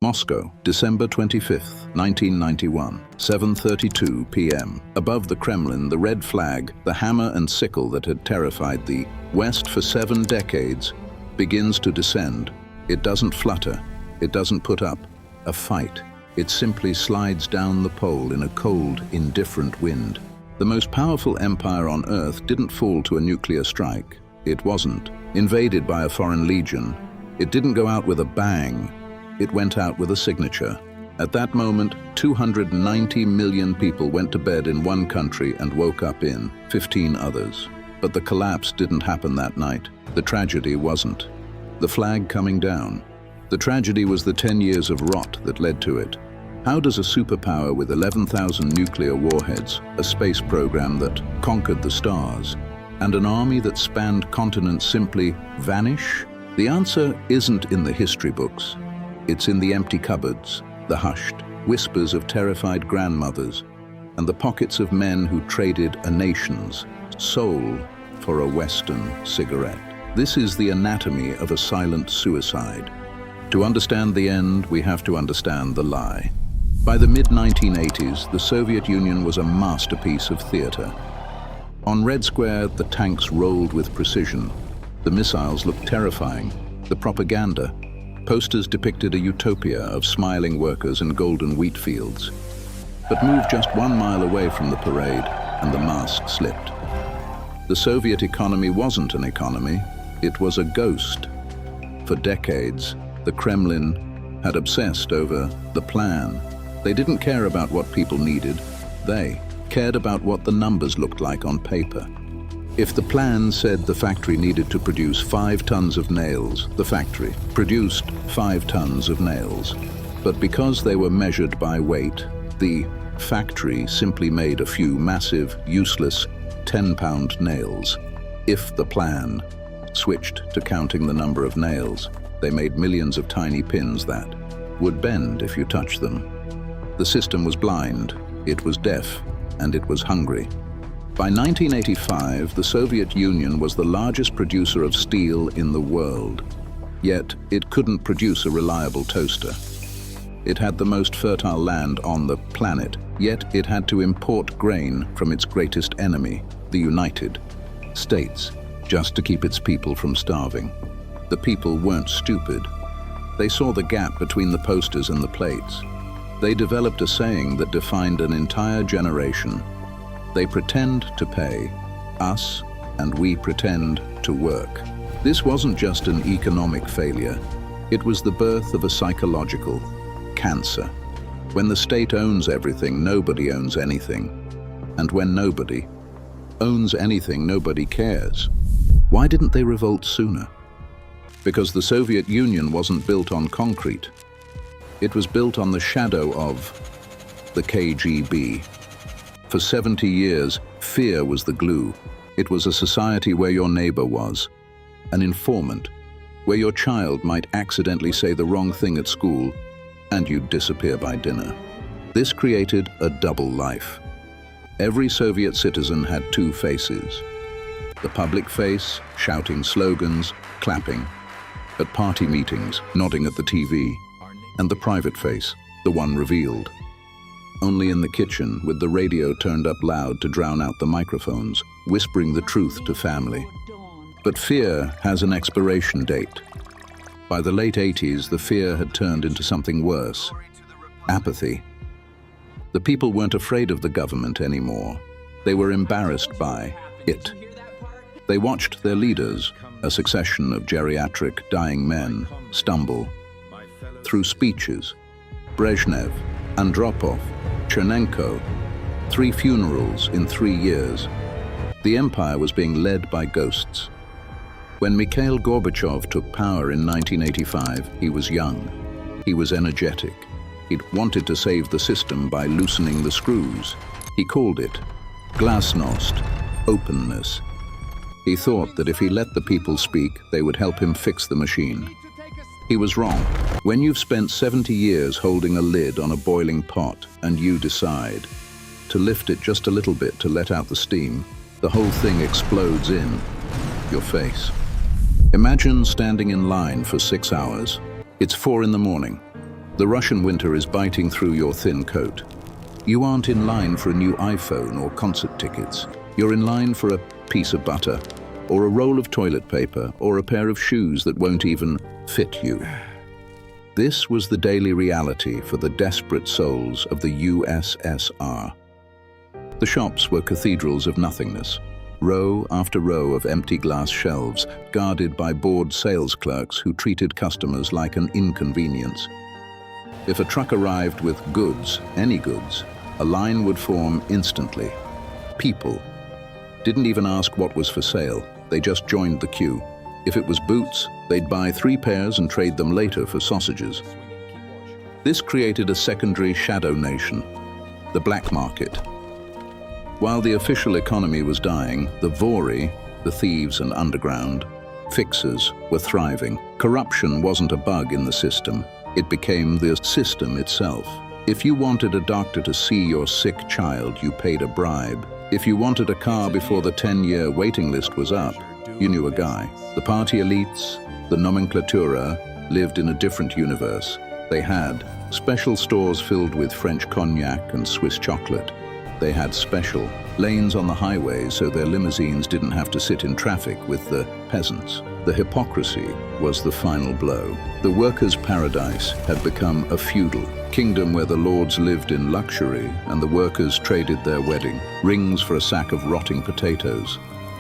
Moscow, December 25, 1991, 7:32 p.m. Above the Kremlin, the red flag, the hammer and sickle that had terrified the West for 7 decades, begins to descend. It doesn't flutter. It doesn't put up a fight. It simply slides down the pole in a cold, indifferent wind. The most powerful empire on Earth didn't fall to a nuclear strike. It wasn't invaded by a foreign legion. It didn't go out with a bang. It went out with a signature. At that moment, 290 million people went to bed in one country and woke up in 15 others. But the collapse didn't happen that night. The tragedy wasn't the flag coming down. The tragedy was the 10 years of rot that led to it. How does a superpower with 11,000 nuclear warheads, a space program that conquered the stars, and an army that spanned continents simply vanish? The answer isn't in the history books. It's in the empty cupboards, the hushed whispers of terrified grandmothers, and the pockets of men who traded a nation's soul for a Western cigarette. This is the anatomy of a silent suicide. To understand the end, we have to understand the lie. By the mid-1980s, the Soviet Union was a masterpiece of theater. On Red Square, the tanks rolled with precision. The missiles looked terrifying. The propaganda, posters depicted a utopia of smiling workers and golden wheat fields. But move just 1 mile away from the parade, and the mask slipped. The Soviet economy wasn't an economy, it was a ghost. For decades, the Kremlin had obsessed over the plan. They didn't care about what people needed. They cared about what the numbers looked like on paper. If the plan said the factory needed to produce 5 tons of nails, the factory produced 5 tons of nails. But because they were measured by weight, the factory simply made a few massive, useless 10-pound nails. If the plan switched to counting the number of nails, they made millions of tiny pins that would bend if you touched them. The system was blind, it was deaf, and it was hungry. By 1985, the Soviet Union was the largest producer of steel in the world. Yet, it couldn't produce a reliable toaster. It had the most fertile land on the planet, yet it had to import grain from its greatest enemy, the United States, just to keep its people from starving. The people weren't stupid. They saw the gap between the posters and the plates. They developed a saying that defined an entire generation. They pretend to pay us, and we pretend to work. This wasn't just an economic failure. It was the birth of a psychological cancer. When the state owns everything, nobody owns anything. And when nobody owns anything, nobody cares. Why didn't they revolt sooner? Because the Soviet Union wasn't built on concrete. It was built on the shadow of the KGB. For 70 years, fear was the glue. It was a society where your neighbor was an informant, where your child might accidentally say the wrong thing at school and you'd disappear by dinner. This created a double life. Every Soviet citizen had 2 faces. The public face, shouting slogans, clapping at party meetings, nodding at the TV, and the private face, the one revealed only in the kitchen with the radio turned up loud to drown out the microphones, whispering the truth to family. But fear has an expiration date. By the late 80s, the fear had turned into something worse: apathy. The people weren't afraid of the government anymore. They were embarrassed by it. They watched their leaders, a succession of geriatric, dying men, stumble through speeches. Brezhnev, Andropov, Chernenko, 3 funerals in 3 years. The empire was being led by ghosts. When Mikhail Gorbachev took power in 1985, he was young. He was energetic. He'd wanted to save the system by loosening the screws. He called it Glasnost, openness. He thought that if he let the people speak, they would help him fix the machine. He was wrong. When you've spent 70 years holding a lid on a boiling pot and you decide to lift it just a little bit to let out the steam, the whole thing explodes in your face. Imagine standing in line for 6 hours. It's 4 in the morning. The Russian winter is biting through your thin coat. You aren't in line for a new iPhone or concert tickets. You're in line for a piece of butter, or a roll of toilet paper, or a pair of shoes that won't even fit you. This was the daily reality for the desperate souls of the USSR. The shops were cathedrals of nothingness, row after row of empty glass shelves guarded by bored sales clerks who treated customers like an inconvenience. If a truck arrived with goods, any goods, a line would form instantly. People didn't even ask what was for sale, they just joined the queue. If it was boots, they'd buy 3 pairs and trade them later for sausages. This created a secondary shadow nation, the black market. While the official economy was dying, the Vori, the thieves and underground, fixers were thriving. Corruption wasn't a bug in the system, it became the system itself. If you wanted a doctor to see your sick child, you paid a bribe. If you wanted a car before the 10-year waiting list was up, you knew a guy. The party elites, the nomenclatura, lived in a different universe. They had special stores filled with French cognac and Swiss chocolate. They had special lanes on the highways so their limousines didn't have to sit in traffic with the peasants. The hypocrisy was the final blow. The workers' paradise had become a feudal kingdom where the lords lived in luxury and the workers traded their wedding rings for a sack of rotting potatoes.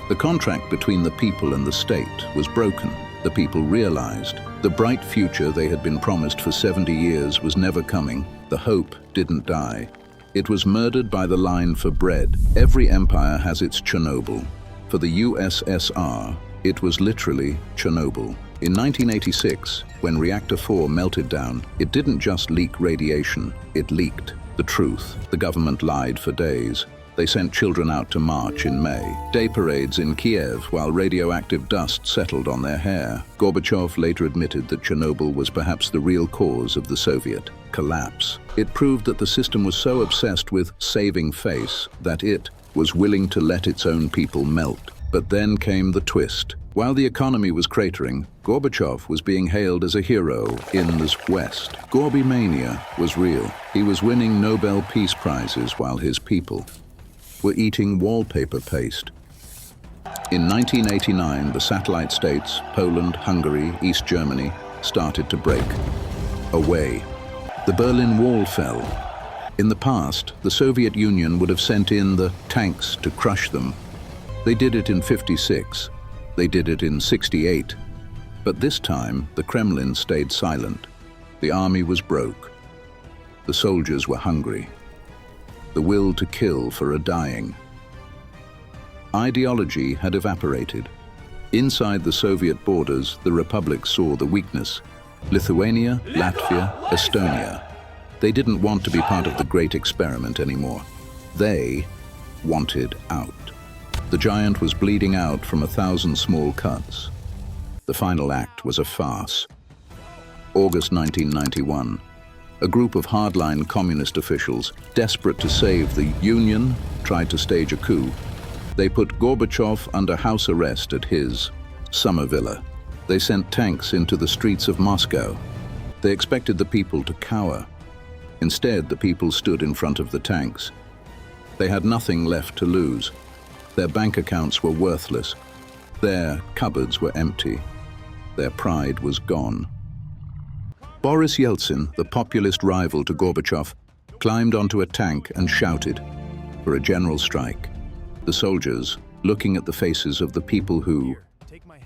The contract between the people and the state was broken. The people realized the bright future they had been promised for 70 years was never coming. The hope didn't die. It was murdered by the line for bread. Every empire has its Chernobyl. For the USSR, it was literally Chernobyl. In 1986, when Reactor 4 melted down, it didn't just leak radiation, it leaked the truth. The government lied for days. They sent children out to march in May. Day parades in Kiev while radioactive dust settled on their hair. Gorbachev later admitted that Chernobyl was perhaps the real cause of the Soviet collapse. It proved that the system was so obsessed with saving face that it was willing to let its own people melt. But then came the twist. While the economy was cratering, Gorbachev was being hailed as a hero in the West. Gorby mania was real. He was winning Nobel Peace Prizes while his people were eating wallpaper paste. In 1989, the satellite states, Poland, Hungary, East Germany, started to break away. The Berlin Wall fell. In the past, the Soviet Union would have sent in the tanks to crush them. They did it in '56. They did it in '68. But this time, the Kremlin stayed silent. The army was broke. The soldiers were hungry. The will to kill for a dying. Ideology had evaporated. Inside the Soviet borders, the republics saw the weakness. Lithuania, Latvia, Estonia. They didn't want to be part of the great experiment anymore. They wanted out. The giant was bleeding out from 1,000 small cuts. The final act was a farce. August 1991. A group of hardline communist officials, desperate to save the Union, tried to stage a coup. They put Gorbachev under house arrest at his summer villa. They sent tanks into the streets of Moscow. They expected the people to cower. Instead, the people stood in front of the tanks. They had nothing left to lose. Their bank accounts were worthless. Their cupboards were empty. Their pride was gone. Boris Yeltsin, the populist rival to Gorbachev, climbed onto a tank and shouted for a general strike. The soldiers, looking at the faces of the people who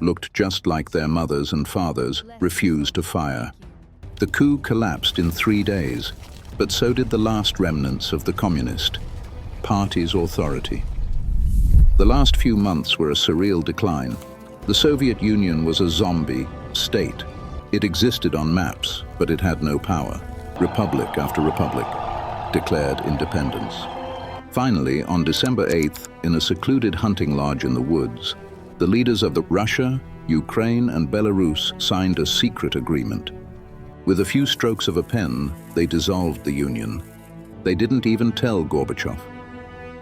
looked just like their mothers and fathers, refused to fire. The coup collapsed in 3 days, but so did the last remnants of the Communist Party's authority. The last few months were a surreal decline. The Soviet Union was a zombie state. It existed on maps, but it had no power. Republic after republic declared independence. Finally, on December 8th, in a secluded hunting lodge in the woods, the leaders of Russia, Ukraine, and Belarus signed a secret agreement. With a few strokes of a pen, they dissolved the Union. They didn't even tell Gorbachev.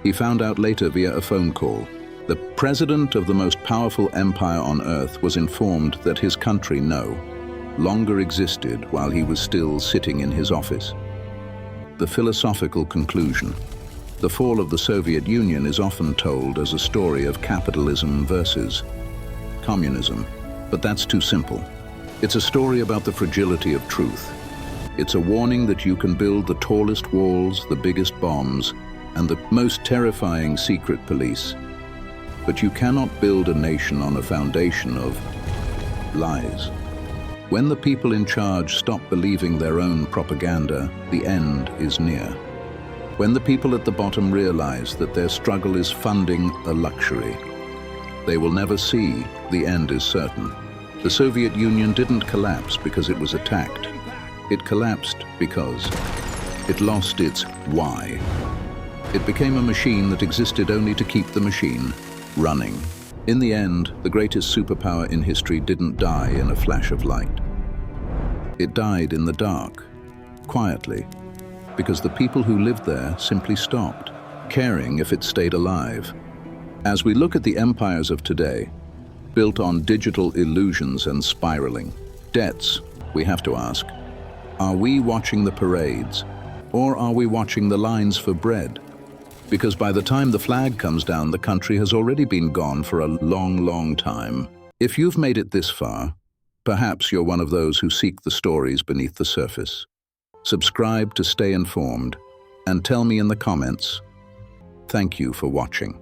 He found out later via a phone call. The president of the most powerful empire on earth was informed that his country, no, longer existed while he was still sitting in his office. The philosophical conclusion. The fall of the Soviet Union is often told as a story of capitalism versus communism, but that's too simple. It's a story about the fragility of truth. It's a warning that you can build the tallest walls, the biggest bombs, and the most terrifying secret police, but you cannot build a nation on a foundation of lies. When the people in charge stop believing their own propaganda, the end is near. When the people at the bottom realize that their struggle is funding a luxury, they will never see the end is certain. The Soviet Union didn't collapse because it was attacked. It collapsed because it lost its why. It became a machine that existed only to keep the machine running. In the end, the greatest superpower in history didn't die in a flash of light. It died in the dark, quietly, because the people who lived there simply stopped caring if it stayed alive. As we look at the empires of today, built on digital illusions and spiraling debts, we have to ask, are we watching the parades, or are we watching the lines for bread? Because by the time the flag comes down, the country has already been gone for a long, long time. If you've made it this far, perhaps you're one of those who seek the stories beneath the surface. Subscribe to stay informed, and tell me in the comments. Thank you for watching.